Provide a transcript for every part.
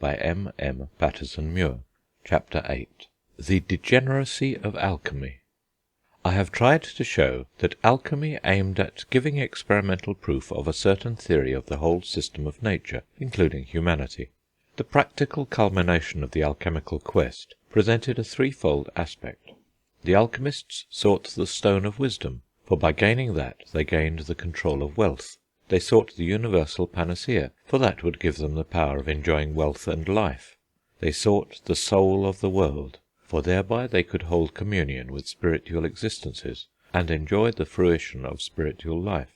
by Pattison Muir. Chapter 8. The Degeneracy of Alchemy. I have tried to show that alchemy aimed at giving experimental proof of a certain theory of the whole system of nature, including humanity. The practical culmination of the alchemical quest presented a threefold aspect. The alchemists sought the stone of wisdom, for by gaining that they gained the control of wealth. They sought the universal panacea, for that would give them the power of enjoying wealth and life. They sought the soul of the world, for thereby they could hold communion with spiritual existences, and enjoy the fruition of spiritual life.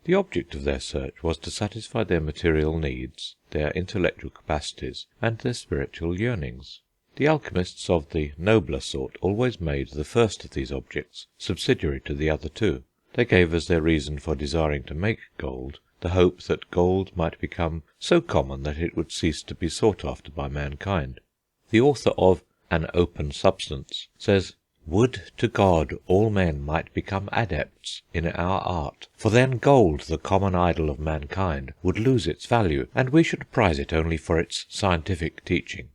The object of their search was to satisfy their material needs, their intellectual capacities, and their spiritual yearnings. The alchemists of the nobler sort always made the first of these objects subsidiary to the other two. They gave as their reason for desiring to make gold the hope that gold might become so common that it would cease to be sought after by mankind. The author of An Open Substance says, "Would to God all men might become adepts in our art, for then gold, the common idol of mankind, would lose its value, and we should prize it only for its scientific teaching."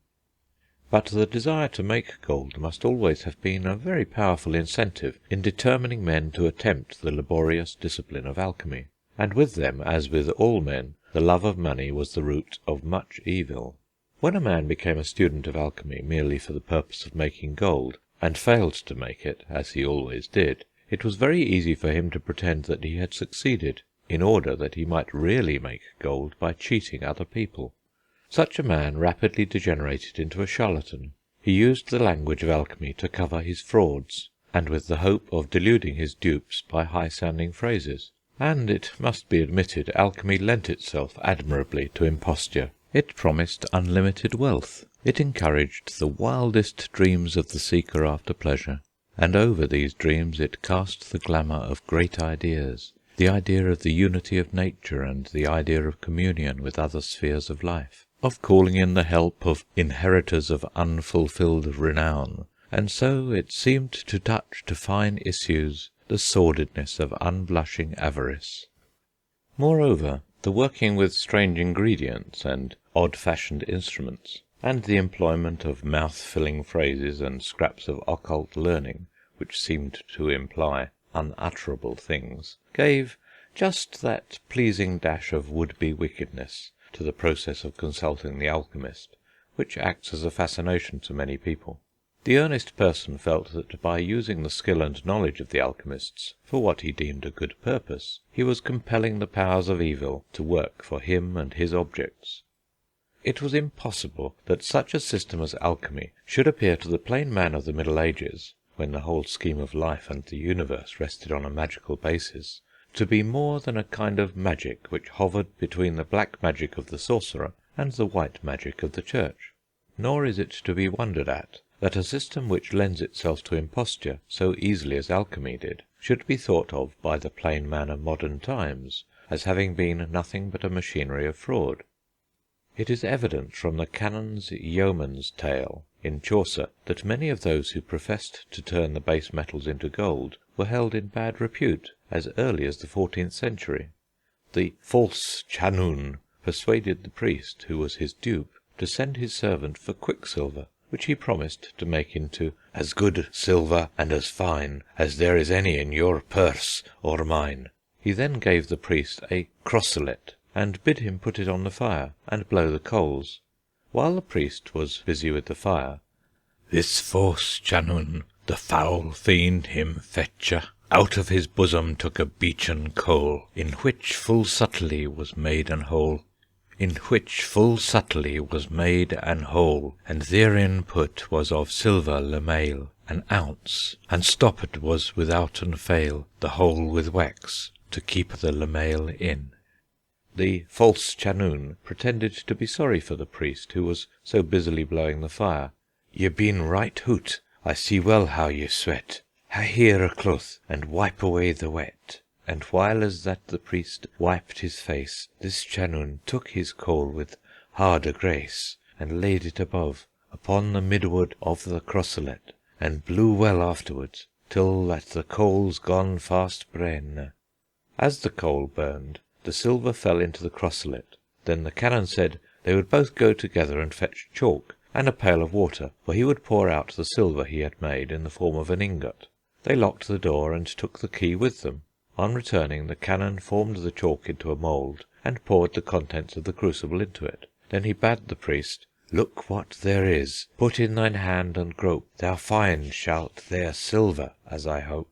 But the desire to make gold must always have been a very powerful incentive in determining men to attempt the laborious discipline of alchemy, and with them, as with all men, the love of money was the root of much evil. When a man became a student of alchemy merely for the purpose of making gold, and failed to make it, as he always did, it was very easy for him to pretend that he had succeeded, in order that he might really make gold by cheating other people. Such a man rapidly degenerated into a charlatan. He used the language of alchemy to cover his frauds, and with the hope of deluding his dupes by high-sounding phrases. And it must be admitted, alchemy lent itself admirably to imposture. It promised unlimited wealth. It encouraged the wildest dreams of the seeker after pleasure, and over these dreams it cast the glamour of great ideas, the idea of the unity of nature and the idea of communion with other spheres of life, of calling in the help of inheritors of unfulfilled renown, and so it seemed to touch to fine issues the sordidness of unblushing avarice. Moreover, the working with strange ingredients and odd-fashioned instruments, and the employment of mouth-filling phrases and scraps of occult learning, which seemed to imply unutterable things, gave just that pleasing dash of would-be wickedness to the process of consulting the alchemist, which acts as a fascination to many people. The earnest person felt that by using the skill and knowledge of the alchemists for what he deemed a good purpose, he was compelling the powers of evil to work for him and his objects. It was impossible that such a system as alchemy should appear to the plain man of the Middle Ages, when the whole scheme of life and the universe rested on a magical basis, to be more than a kind of magic which hovered between the black magic of the sorcerer and the white magic of the Church. Nor is it to be wondered at that a system which lends itself to imposture so easily as alchemy did should be thought of by the plain man of modern times as having been nothing but a machinery of fraud. It is evident from the Canon's Yeoman's Tale in Chaucer that many of those who professed to turn the base metals into gold were held in bad repute as early as the 14th century. The false Chanun persuaded the priest, who was his dupe, to send his servant for quicksilver, which he promised to make into as good silver and as fine as there is any in your purse or mine. He then gave the priest a crosselet, and bid him put it on the fire, and blow the coals. While the priest was busy with the fire, "This false Chanun, the foul fiend him fetcher, out of his bosom took a beechen coal, in which full subtly was made an hole, and therein put was of silver lamail, an ounce, and stopped was withouten fail the hole with wax, to keep the lamail in." The false Chanun pretended to be sorry for the priest, who was so busily blowing the fire. "Ye been right hoot, I see well how ye sweat. Ha here a cloth, and wipe away the wet." And while as that the priest wiped his face, this Chanun took his coal with harde grace, and laid it above, upon the midwood of the crosselet, and blew well afterwards, till that the coals gone fast brenne. As the coal burned, the silver fell into the crosselet. Then the canon said, they would both go together and fetch chalk and a pail of water, for he would pour out the silver he had made in the form of an ingot. They locked the door and took the key with them. On returning, the canon formed the chalk into a mould and poured the contents of the crucible into it. Then he bade the priest, "Look what there is. Put in thine hand and grope. Thou find shalt there silver, as I hope."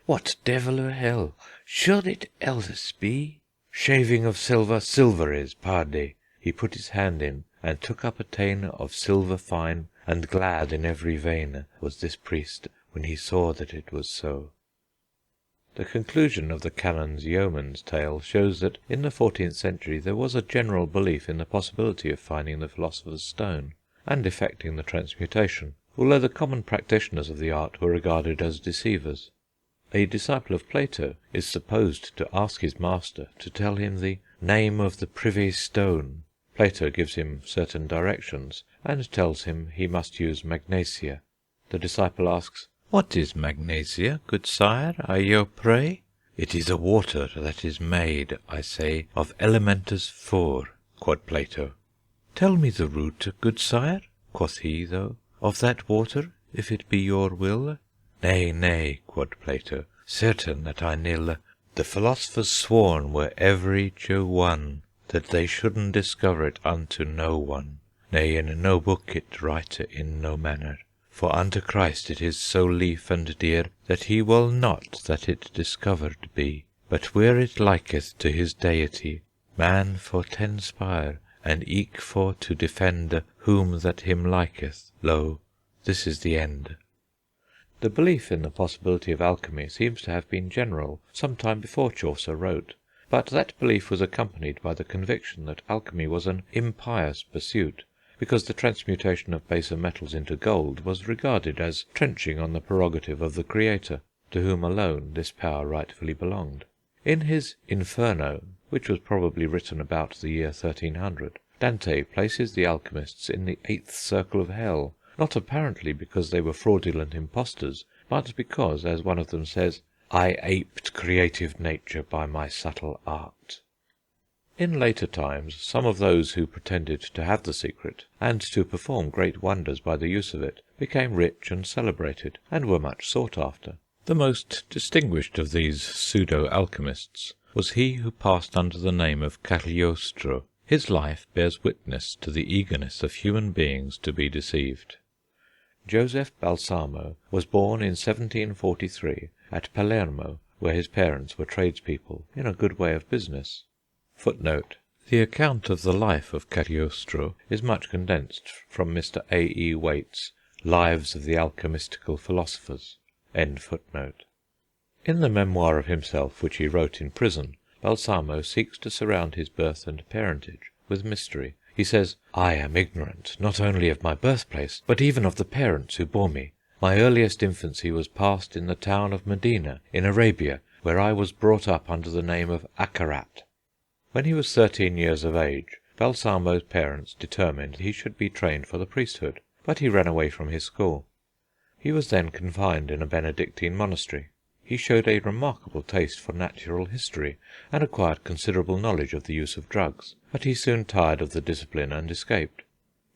"What devil o' hell should it else be? Shaving of silver, silver is, pardie." He put his hand in, and took up a tane of silver fine, and glad in every vein was this priest when he saw that it was so. The conclusion of the canon's yeoman's tale shows that in the 14th century there was a general belief in the possibility of finding the philosopher's stone, and effecting the transmutation, although the common practitioners of the art were regarded as deceivers. A disciple of Plato is supposed to ask his master to tell him the name of the privy stone. Plato gives him certain directions, and tells him he must use magnesia. The disciple asks, "What is magnesia, good sire, I you pray?" "It is a water that is made, I say, of elementers 4, quod Plato. "Tell me the root, good sire," quoth he, though, "of that water, if it be your will." "Nay, nay," quod Plato, "certain that I nill. The philosophers sworn were every one, that they shouldn't discover it unto no one. Nay, in no book it write in no manner. For unto Christ it is so lief and dear, that he will not that it discovered be. But where it liketh to his deity, man for t'inspire, and eke for to defend whom that him liketh, lo, this is the end." The belief in the possibility of alchemy seems to have been general some time before Chaucer wrote, but that belief was accompanied by the conviction that alchemy was an impious pursuit, because the transmutation of baser metals into gold was regarded as trenching on the prerogative of the Creator, to whom alone this power rightfully belonged. In his Inferno, which was probably written about the year 1300, Dante places the alchemists in the 8th circle of hell, not apparently because they were fraudulent impostors, but because, as one of them says, "I aped creative nature by my subtle art." In later times, some of those who pretended to have the secret, and to perform great wonders by the use of it, became rich and celebrated, and were much sought after. The most distinguished of these pseudo-alchemists was he who passed under the name of Cagliostro. His life bears witness to the eagerness of human beings to be deceived. Joseph Balsamo was born in 1743 at Palermo, where his parents were tradespeople in a good way of business. Footnote: the account of the life of Cagliostro is much condensed from Mr. A. E. Waite's Lives of the Alchemistical Philosophers. End footnote. In the memoir of himself which he wrote in prison, Balsamo seeks to surround his birth and parentage with mystery. He says, "I am ignorant not only of my birthplace, but even of the parents who bore me. My earliest infancy was passed in the town of Medina, in Arabia, where I was brought up under the name of Akarat." When he was 13 years of age, Balsamo's parents determined he should be trained for the priesthood, but he ran away from his school. He was then confined in a Benedictine monastery. He showed a remarkable taste for natural history, and acquired considerable knowledge of the use of drugs, but he soon tired of the discipline and escaped.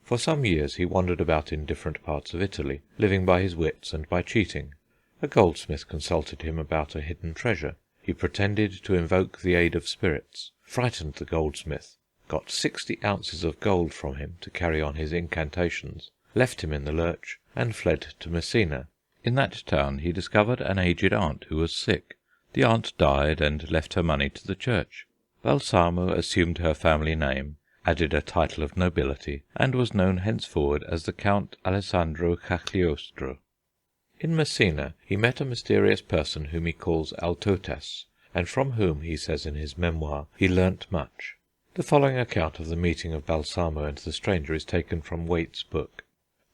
For some years he wandered about in different parts of Italy, living by his wits and by cheating. A goldsmith consulted him about a hidden treasure. He pretended to invoke the aid of spirits, frightened the goldsmith, got 60 ounces of gold from him to carry on his incantations, left him in the lurch, and fled to Messina. In that town he discovered an aged aunt who was sick. The aunt died, and left her money to the church. Balsamo assumed her family name, added a title of nobility, and was known henceforward as the Count Alessandro Cagliostro. In Messina he met a mysterious person whom he calls Altotas, and from whom, he says in his memoir, he learnt much. The following account of the meeting of Balsamo and the stranger is taken from Waite's book.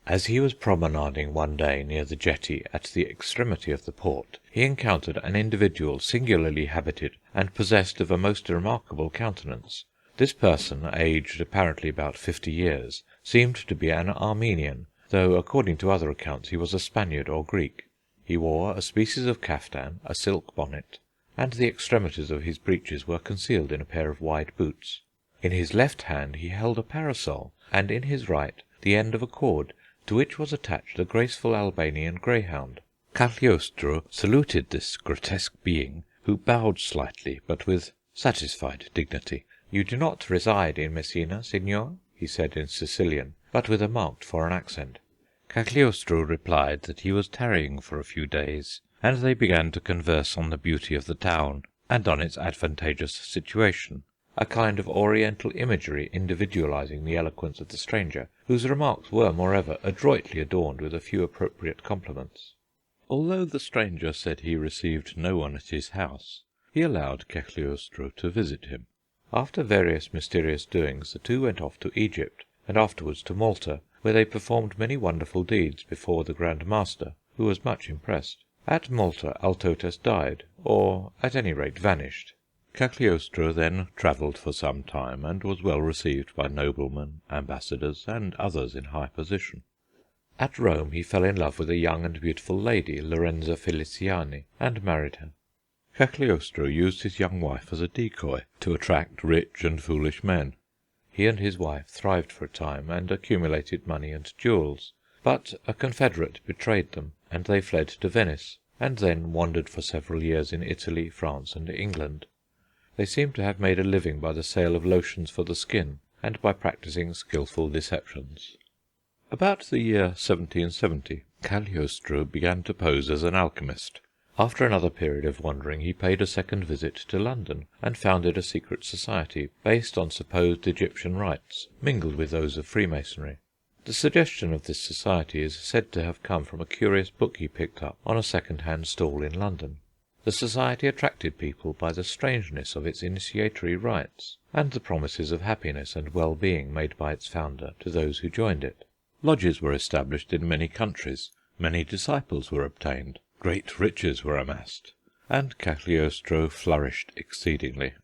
As he was promenading one day near the jetty at the extremity of the port, he encountered an individual singularly habited and possessed of a most remarkable countenance. This person, aged apparently about 50 years, seemed to be an Armenian, though according to other accounts he was a Spaniard or Greek. He wore a species of caftan, a silk bonnet, and the extremities of his breeches were concealed in a pair of wide boots. In his left hand he held a parasol, and in his right the end of a cord, to which was attached a graceful Albanian greyhound. Cagliostro saluted this grotesque being, who bowed slightly, but with satisfied dignity. "You do not reside in Messina, signor?" he said in Sicilian, but with a marked foreign accent. Cagliostro replied that he was tarrying for a few days, and they began to converse on the beauty of the town and on its advantageous situation, a kind of oriental imagery individualizing the eloquence of the stranger, whose remarks were, moreover, adroitly adorned with a few appropriate compliments. Although the stranger said he received no one at his house, he allowed Cagliostro to visit him. After various mysterious doings, the two went off to Egypt, and afterwards to Malta, where they performed many wonderful deeds before the Grand Master, who was much impressed. At Malta Altotas died, or at any rate vanished. Cagliostro then travelled for some time, and was well received by noblemen, ambassadors, and others in high position. At Rome he fell in love with a young and beautiful lady, Lorenza Feliciani, and married her. Cagliostro used his young wife as a decoy to attract rich and foolish men. He and his wife thrived for a time, and accumulated money and jewels, but a confederate betrayed them, and they fled to Venice, and then wandered for several years in Italy, France, and England. They seem to have made a living by the sale of lotions for the skin, and by practising skilful deceptions. About the year 1770 Cagliostro began to pose as an alchemist. After another period of wandering he paid a second visit to London, and founded a secret society based on supposed Egyptian rites, mingled with those of Freemasonry. The suggestion of this society is said to have come from a curious book he picked up on a second-hand stall in London. The society attracted people by the strangeness of its initiatory rites, and the promises of happiness and well-being made by its founder to those who joined it. Lodges were established in many countries, many disciples were obtained, great riches were amassed, and Cagliostro flourished exceedingly.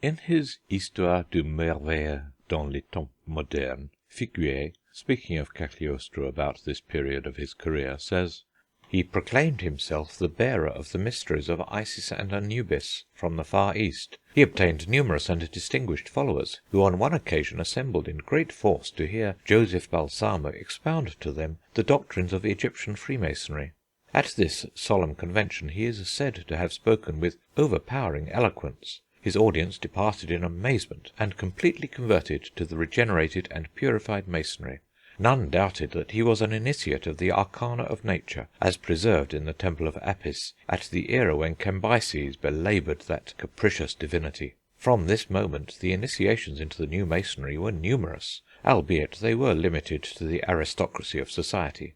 In his Histoire du merveille dans les temps modernes, Figuier, speaking of Cagliostro about this period of his career, says, "He proclaimed himself the bearer of the mysteries of Isis and Anubis from the far East. He obtained numerous and distinguished followers, who on one occasion assembled in great force to hear Joseph Balsamo expound to them the doctrines of Egyptian Freemasonry. At this solemn convention he is said to have spoken with overpowering eloquence. His audience departed in amazement, and completely converted to the regenerated and purified Masonry. None doubted that he was an initiate of the arcana of nature, as preserved in the temple of Apis, at the era when Cambyses belaboured that capricious divinity. From this moment the initiations into the new Masonry were numerous, albeit they were limited to the aristocracy of society.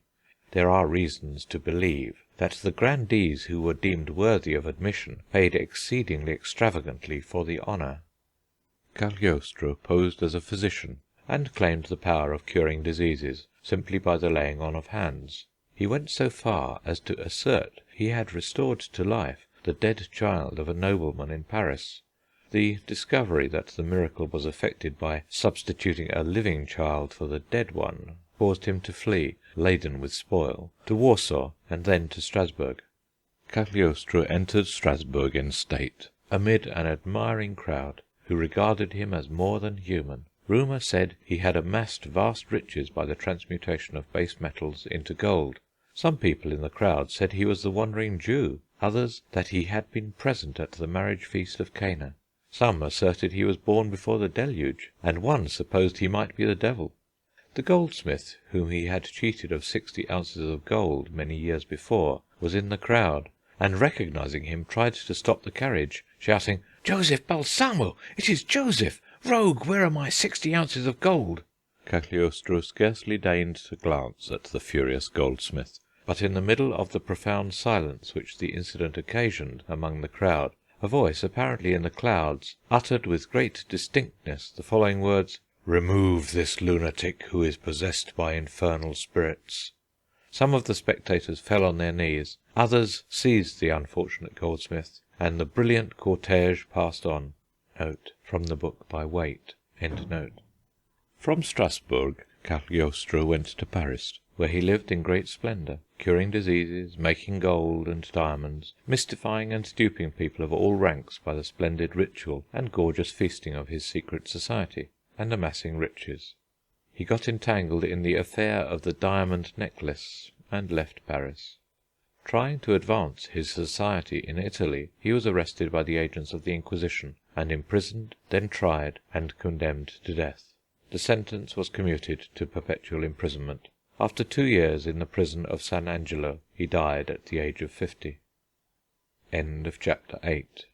There are reasons to believe that the grandees who were deemed worthy of admission paid exceedingly extravagantly for the honour." Cagliostro posed as a physician, and claimed the power of curing diseases simply by the laying on of hands. He went so far as to assert he had restored to life the dead child of a nobleman in Paris. The discovery that the miracle was effected by substituting a living child for the dead one caused him to flee, laden with spoil, to Warsaw, and then to Strasbourg. Cagliostro entered Strasbourg in state, amid an admiring crowd, who regarded him as more than human. Rumour said he had amassed vast riches by the transmutation of base metals into gold. Some people in the crowd said he was the wandering Jew, others that he had been present at the marriage feast of Cana. Some asserted he was born before the deluge, and one supposed he might be the devil. The goldsmith, whom he had cheated of 60 ounces of gold many years before, was in the crowd, and recognizing him tried to stop the carriage, shouting, "Joseph Balsamo! It is Joseph! Rogue, where are my 60 ounces of gold?" Cagliostro scarcely deigned to glance at the furious goldsmith, but in the middle of the profound silence which the incident occasioned among the crowd, a voice, apparently in the clouds, uttered with great distinctness the following words: "Remove this lunatic who is possessed by infernal spirits." Some of the spectators fell on their knees, others seized the unfortunate goldsmith, and the brilliant cortège passed on. Note from the book by Waite. End note. From Strasbourg Cagliostro went to Paris, where he lived in great splendour, curing diseases, making gold and diamonds, mystifying and duping people of all ranks by the splendid ritual and gorgeous feasting of his secret society, and amassing riches. He got entangled in the affair of the diamond necklace, and left Paris. Trying to advance his society in Italy, he was arrested by the agents of the Inquisition, and imprisoned, then tried, and condemned to death. The sentence was commuted to perpetual imprisonment. After 2 years in the prison of San Angelo, he died at the age of 50. End of chapter 8.